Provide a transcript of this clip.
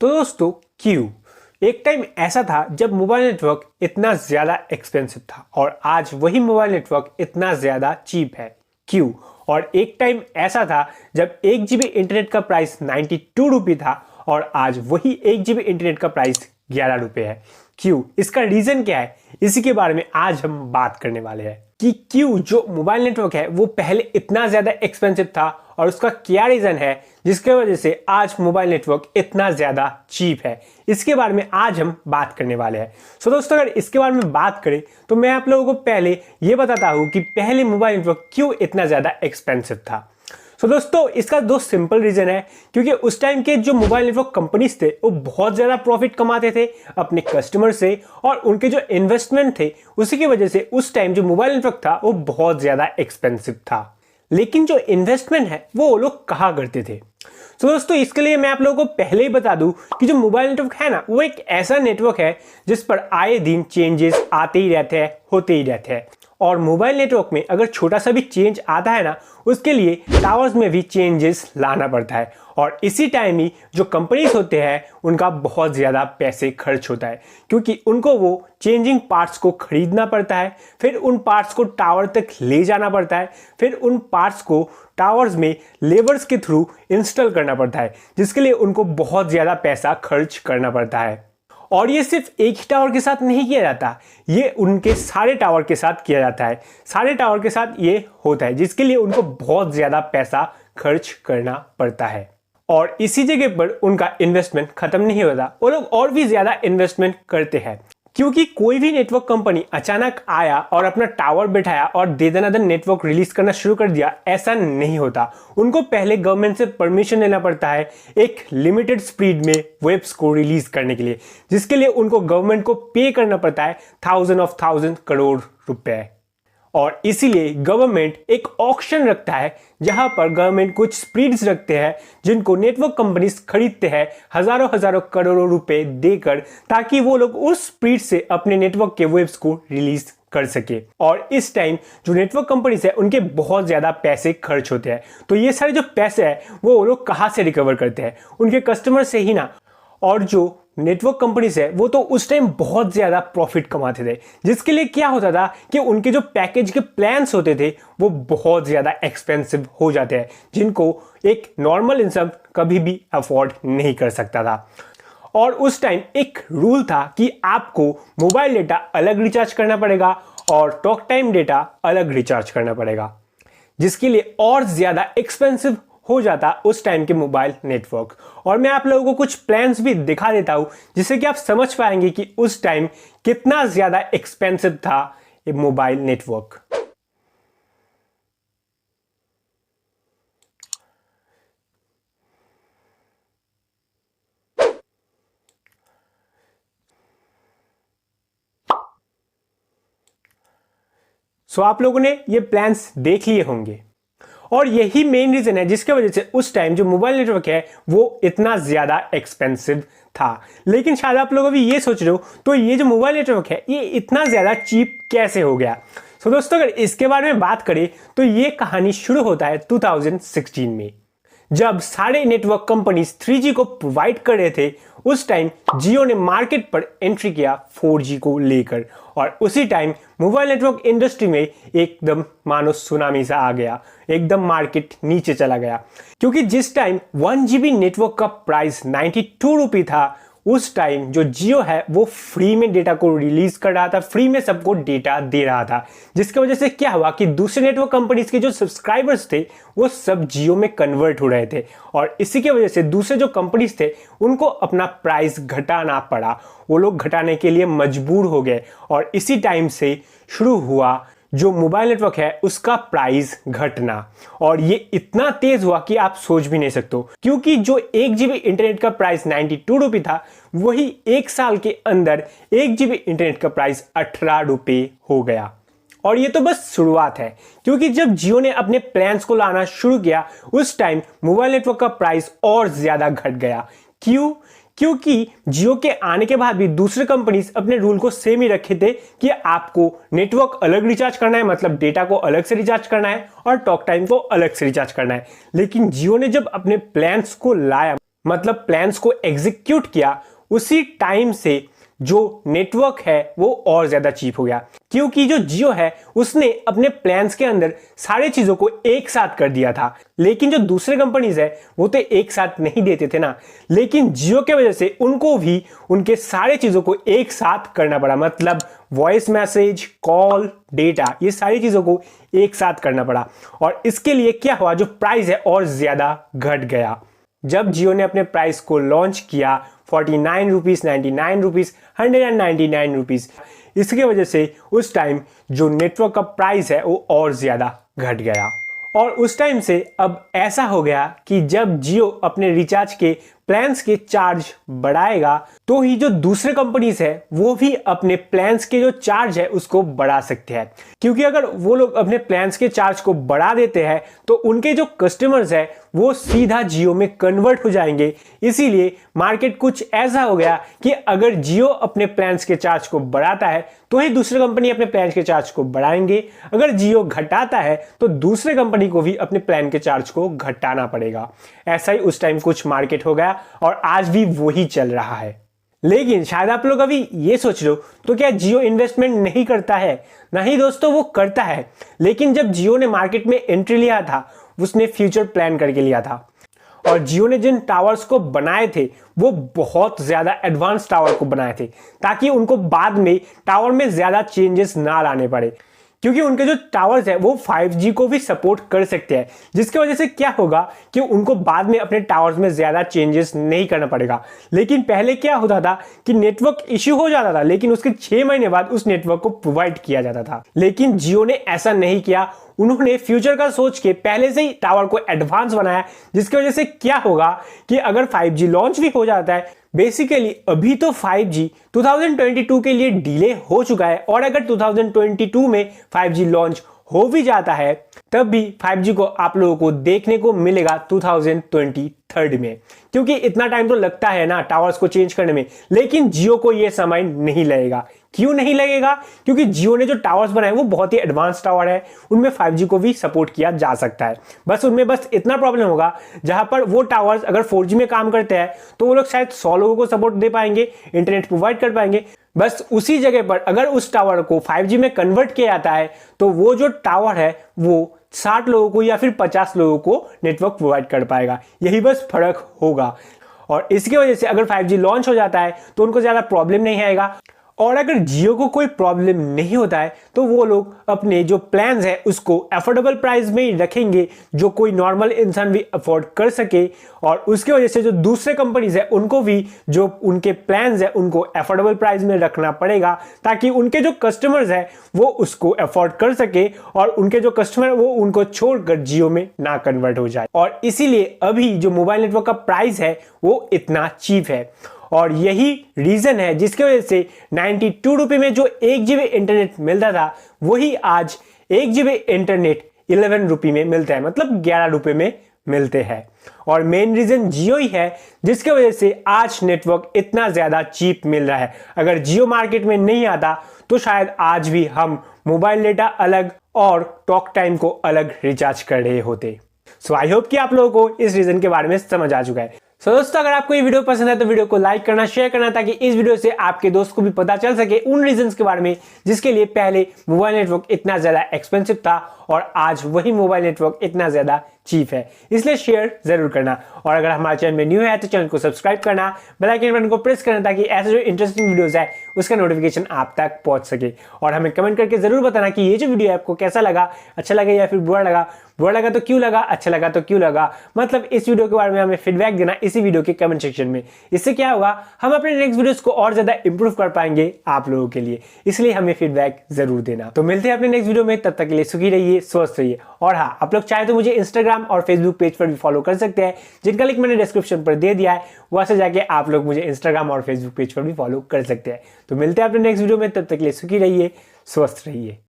तो दोस्तों क्यू एक टाइम ऐसा था जब मोबाइल नेटवर्क इतना ज्यादा एक्सपेंसिव था और आज वही मोबाइल नेटवर्क इतना ज्यादा चीप है क्यू। और एक टाइम ऐसा था जब 1 GB इंटरनेट का प्राइस 92 रुपये था और आज वही 1 GB इंटरनेट का प्राइस 11 रुपये है क्यू। इसका रीजन क्या है, इसी के बारे में आज हम बात करने वाले हैं कि क्यों जो मोबाइल नेटवर्क है वो पहले इतना ज्यादा एक्सपेंसिव था और उसका क्या रीजन है जिसके वजह से आज मोबाइल नेटवर्क इतना ज्यादा चीप है। इसके बारे में आज हम बात करने वाले हैं। सो दोस्तों, अगर इसके बारे में बात करें तो मैं आप लोगों को पहले ये बताता हूं कि पहले मोबाइल नेटवर्क क्यों इतना ज्यादा एक्सपेंसिव था। सो दोस्तों, इसका दो सिंपल रीजन है क्योंकि उस टाइम के जो मोबाइल नेटवर्क कंपनीज थे वो बहुत ज्यादा प्रॉफिट कमाते थे अपने कस्टमर से और उनके जो इन्वेस्टमेंट थे उसी की वजह से उस टाइम जो मोबाइल नेटवर्क था वो बहुत ज्यादा एक्सपेंसिव था। लेकिन जो इन्वेस्टमेंट है वो लोग कहा करते थे। तो दोस्तों, इसके लिए मैं आप लोगों को पहले ही बता दूं कि जो मोबाइल नेटवर्क है ना वो एक ऐसा नेटवर्क है जिस पर आए दिन चेंजेस आते ही रहते हैं, होते ही रहते हैं। और मोबाइल नेटवर्क में अगर छोटा सा भी चेंज आता है ना उसके लिए टावर्स में भी चेंजेस लाना पड़ता है और इसी टाइम ही जो कंपनीज होते हैं उनका बहुत ज़्यादा पैसे खर्च होता है क्योंकि उनको वो चेंजिंग पार्ट्स को खरीदना पड़ता है, फिर उन पार्ट्स को टावर तक ले जाना पड़ता है, फिर उन पार्ट्स को टावर्स में लेबर्स के थ्रू इंस्टॉल करना पड़ता है जिसके लिए उनको बहुत ज़्यादा पैसा खर्च करना पड़ता है। और ये सिर्फ एक ही टावर के साथ नहीं किया जाता, ये उनके सारे टावर के साथ किया जाता है। सारे टावर के साथ ये होता है जिसके लिए उनको बहुत ज़्यादा पैसा खर्च करना पड़ता है और इसी जगह पर उनका इन्वेस्टमेंट खत्म नहीं होता, वो लोग और भी ज़्यादा इन्वेस्टमेंट करते हैं क्योंकि कोई भी नेटवर्क कंपनी अचानक आया और अपना टावर बैठाया और दे दनादन नेटवर्क रिलीज करना शुरू कर दिया, ऐसा नहीं होता। उनको पहले गवर्नमेंट से परमिशन लेना पड़ता है एक लिमिटेड स्पीड में वेब्स को रिलीज करने के लिए, जिसके लिए उनको गवर्नमेंट को पे करना पड़ता है थाउजेंड करोड़ रुपए। और इसीलिए गवर्नमेंट एक ऑक्शन रखता है जहां पर गवर्नमेंट कुछ स्पीड्स रखते हैं जिनको नेटवर्क कंपनीज खरीदते हैं हजारों करोड़ों रुपए देकर, ताकि वो लोग उस स्पीड से अपने नेटवर्क के वेब्स को रिलीज कर सके। और इस टाइम जो नेटवर्क कंपनीज है उनके बहुत ज्यादा पैसे खर्च होते हैं, तो ये सारे जो पैसे है वो लोग कहां से रिकवर करते हैं, उनके कस्टमर से ही ना। और जो नेटवर्क कंपनीज है वो तो उस टाइम बहुत ज्यादा प्रॉफिट कमाते थे, जिसके लिए क्या होता था कि उनके जो पैकेज के प्लान्स होते थे वो बहुत ज्यादा एक्सपेंसिव हो जाते हैं जिनको एक नॉर्मल इंसान कभी भी अफोर्ड नहीं कर सकता था। और उस टाइम एक रूल था कि आपको मोबाइल डेटा अलग रिचार्ज करना पड़ेगा और टॉक टाइम डेटा अलग रिचार्ज करना पड़ेगा, जिसके लिए और ज्यादा एक्सपेंसिव हो जाता उस टाइम के मोबाइल नेटवर्क। और मैं आप लोगों को कुछ प्लान्स भी दिखा देता हूं जिससे कि आप समझ पाएंगे कि उस टाइम कितना ज्यादा एक्सपेंसिव था ये मोबाइल नेटवर्क। सो आप लोगों ने ये प्लान्स देख लिए होंगे और यही मेन रीजन है जिसके वजह से उस टाइम जो मोबाइल नेटवर्क है वो इतना ज्यादा एक्सपेंसिव था। लेकिन शायद आप लोग अभी ये सोच रहे हो तो ये जो मोबाइल नेटवर्क है ये इतना ज्यादा चीप कैसे हो गया। सो दोस्तों, अगर इसके बारे में बात करें तो ये कहानी शुरू होता है 2016 में, जब सारे नेटवर्क कंपनीज 3G को प्रोवाइड कर रहे थे। उस टाइम जियो ने मार्केट पर एंट्री किया 4G को लेकर और उसी टाइम मोबाइल नेटवर्क इंडस्ट्री में एकदम मानो सुनामी सा आ गया, एकदम मार्केट नीचे चला गया क्योंकि जिस टाइम 1 GB नेटवर्क का प्राइस 92 रुपये था उस टाइम जो जियो है वो फ्री में डेटा को रिलीज कर रहा था, फ्री में सबको डेटा दे रहा था, जिसकी वजह से क्या हुआ कि दूसरे नेटवर्क कंपनीज के जो सब्सक्राइबर्स थे वो सब जियो में कन्वर्ट हो रहे थे और इसी की वजह से दूसरे जो कंपनीज थे उनको अपना प्राइस घटाना पड़ा, वो लोग घटाने के लिए मजबूर हो गए और इसी टाइम से शुरू हुआ जो मोबाइल नेटवर्क है उसका प्राइस घटना। और ये इतना तेज हुआ कि आप सोच भी नहीं सकते, क्योंकि जो 1 GB इंटरनेट का प्राइस 92 रुपये था वही एक साल के अंदर 1 GB इंटरनेट का प्राइस 18 रुपये हो गया। और ये तो बस शुरुआत है क्योंकि जब जियो ने अपने प्लान्स को लाना शुरू किया उस टाइम मोबाइल नेटवर्क का प्राइस और ज्यादा घट गया। क्यों? क्योंकि जियो के आने के बाद भी दूसरे कंपनीज अपने रूल को सेम ही रखे थे कि आपको नेटवर्क अलग रिचार्ज करना है, मतलब डेटा को अलग से रिचार्ज करना है और टॉक टाइम को अलग से रिचार्ज करना है। लेकिन जियो ने जब अपने प्लान्स को लाया मतलब प्लान्स को एग्जीक्यूट किया, उसी टाइम से जो नेटवर्क है वो और ज्यादा चीप हो गया। क्योंकि जो जियो है उसने अपने प्लान्स के अंदर सारे चीजों को एक साथ कर दिया था, लेकिन जो दूसरे कंपनीज है वो तो एक साथ नहीं देते थे ना। लेकिन जियो के वजह से उनको भी उनके सारे चीजों को एक साथ करना पड़ा, मतलब वॉइस मैसेज, कॉल, डेटा, ये सारी चीजों को एक साथ करना पड़ा। और इसके लिए क्या हुआ, जो प्राइस है और ज्यादा घट गया। जब जियो ने अपने प्राइस को लॉन्च किया 49 रुपीज, 99 रुपीज, 199 रुपीज, इसकी वजह से उस टाइम जो नेटवर्क का प्राइस है वो और ज्यादा घट गया। और उस टाइम से अब ऐसा हो गया कि जब जियो अपने रिचार्ज के प्लान्स के चार्ज बढ़ाएगा तो ही जो दूसरे कंपनीज है वो भी अपने प्लान्स के जो चार्ज है उसको बढ़ा सकते हैं। क्योंकि अगर वो लोग अपने प्लान्स के चार्ज को बढ़ा देते हैं तो उनके जो कस्टमर्स है वो सीधा जियो में कन्वर्ट हो जाएंगे। इसीलिए मार्केट कुछ ऐसा हो गया कि अगर जियो अपने प्लान्स के चार्ज को बढ़ाता है तो ही दूसरे कंपनी अपने प्लान के चार्ज को बढ़ाएंगे, अगर जियो घटाता है तो दूसरे कंपनी को भी अपने प्लान के चार्ज को घटाना पड़ेगा। ऐसा ही उस टाइम कुछ मार्केट हो गया और आज भी वही चल रहा है। लेकिन शायद आप लोग अभी ये सोच लो तो क्या जियो इन्वेस्टमेंट नहीं करता है? नहीं दोस्तों, वो करता है। लेकिन जब जियो ने मार्केट में एंट्री लिया था उसने फ्यूचर प्लान करके लिया था। और जियो ने जिन टावर्स को बनाए थे वो बहुत ज्यादा एडवांस टावर को बनाए थे ताकि उनको बाद में टावर में ज्यादा चेंजेस ना लाने पड़े। क्योंकि उनके जो टावर्स है वो 5G को भी सपोर्ट कर सकते हैं, जिसकी वजह से क्या होगा कि उनको बाद में अपने टावर्स में ज्यादा चेंजेस नहीं करना पड़ेगा। लेकिन पहले क्या होता था कि नेटवर्क इश्यू हो जाता था लेकिन उसके 6 महीने बाद उस नेटवर्क को प्रोवाइड किया जाता था। लेकिन जियो ने ऐसा नहीं किया, उन्होंने फ्यूचर का सोच के पहले से ही टावर को एडवांस बनाया, जिसकी वजह से क्या होगा कि अगर 5G लॉन्च भी हो जाता है, बेसिकली अभी तो 5G 2022 के लिए डिले हो चुका है और अगर 2022 में 5G लॉन्च हो भी जाता है तब भी 5G को आप लोगों को देखने को मिलेगा 2023 में, क्योंकि इतना टाइम तो लगता है ना टावर्स को चेंज करने में। लेकिन जियो को यह समय नहीं लगेगा। क्यों नहीं लगेगा? क्योंकि जियो ने जो टावर्स बनाए वो बहुत ही एडवांस टावर है, उनमें 5G को भी सपोर्ट किया जा सकता है। बस उनमें बस इतना प्रॉब्लम होगा, जहां पर वो टावर्स अगर 4G में काम करते हैं तो वो लोग शायद 100 लोगों को सपोर्ट दे पाएंगे, इंटरनेट प्रोवाइड कर पाएंगे। बस उसी जगह पर अगर उस टावर को 5G में कन्वर्ट किया जाता है तो वो जो टावर है वो 60 लोगों को या फिर 50 लोगों को नेटवर्क प्रोवाइड कर पाएगा। यही बस फर्क होगा। और इसकी वजह से अगर 5G लॉन्च हो जाता है तो उनको ज्यादा प्रॉब्लम नहीं आएगा। और अगर जियो को कोई प्रॉब्लम नहीं होता है तो वो लोग अपने जो प्लान्स है उसको अफोर्डेबल प्राइस में ही रखेंगे, जो कोई नॉर्मल इंसान भी अफोर्ड कर सके। और उसकी वजह से जो दूसरे कंपनीज है उनको भी जो उनके प्लान्स है उनको अफोर्डेबल प्राइस में रखना पड़ेगा, ताकि उनके जो कस्टमर्स है वो उसको अफोर्ड कर सके और उनके जो कस्टमर वो उनको छोड़कर जियो में ना कन्वर्ट हो जाए। और इसीलिए अभी जो मोबाइल नेटवर्क का प्राइस है वो इतना चीप है। और यही रीजन है जिसकी वजह से 92 रुपए में जो 1 GB इंटरनेट मिलता था वही आज 1 GB इंटरनेट 11 रुपए में मिलता है, मतलब 11 रुपए में मिलते हैं। और मेन रीजन जियो ही है जिसकी वजह से आज नेटवर्क इतना ज्यादा चीप मिल रहा है। अगर जियो मार्केट में नहीं आता तो शायद आज भी हम मोबाइल डेटा अलग और टॉक टाइम को अलग रिचार्ज कर रहे होते। सो आई होप कि आप लोगों को इस रीजन के बारे में समझ आ चुका है। सो दोस्तों, अगर आपको ये वीडियो पसंद है तो वीडियो को लाइक करना, शेयर करना, ताकि इस वीडियो से आपके दोस्त को भी पता चल सके उन रीजंस के बारे में जिसके लिए पहले मोबाइल नेटवर्क इतना ज्यादा एक्सपेंसिव था और आज वही मोबाइल नेटवर्क इतना ज्यादा चीप है। इसलिए शेयर जरूर करना। और अगर हमारे चैनल में न्यू है तो चैनल को सब्सक्राइब करना, बेल आइकन बटन को प्रेस करना, ताकि ऐसे जो इंटरेस्टिंग वीडियोस है उसका नोटिफिकेशन आप तक पहुंच सके। और हमें कमेंट करके जरूर बताना कि ये जो वीडियो है आपको कैसा लगा, अच्छा लगा या फिर बुरा लगा। बुरा लगा तो क्यों लगा, अच्छा लगा तो क्यों लगा, मतलब इस वीडियो के बारे में हमें फीडबैक देना इसी वीडियो के कमेंट सेक्शन में। इससे क्या होगा, हम अपने नेक्स्ट वीडियोस को और ज्यादा इंप्रूव कर पाएंगे आप लोगों के लिए। इसलिए हमें फीडबैक जरूर देना। तो मिलते हैं अपने नेक्स्ट वीडियो में, तब तक के लिए सुखी रहिए, स्वस्थ रहिए। और हाँ, आप लोग चाहे तो मुझे इंस्टाग्राम और फेसबुक पेज पर भी फॉलो कर सकते हैं, जिनका लिंक मैंने डिस्क्रिप्शन पर दे दिया है। वहां से जाके आप लोग मुझे इंस्टाग्राम और फेसबुक पेज पर भी फॉलो कर सकते हैं। तो मिलते हैं अपने नेक्स्ट वीडियो में, तब तक के लिए सुखी रहिए, स्वस्थ रहिए।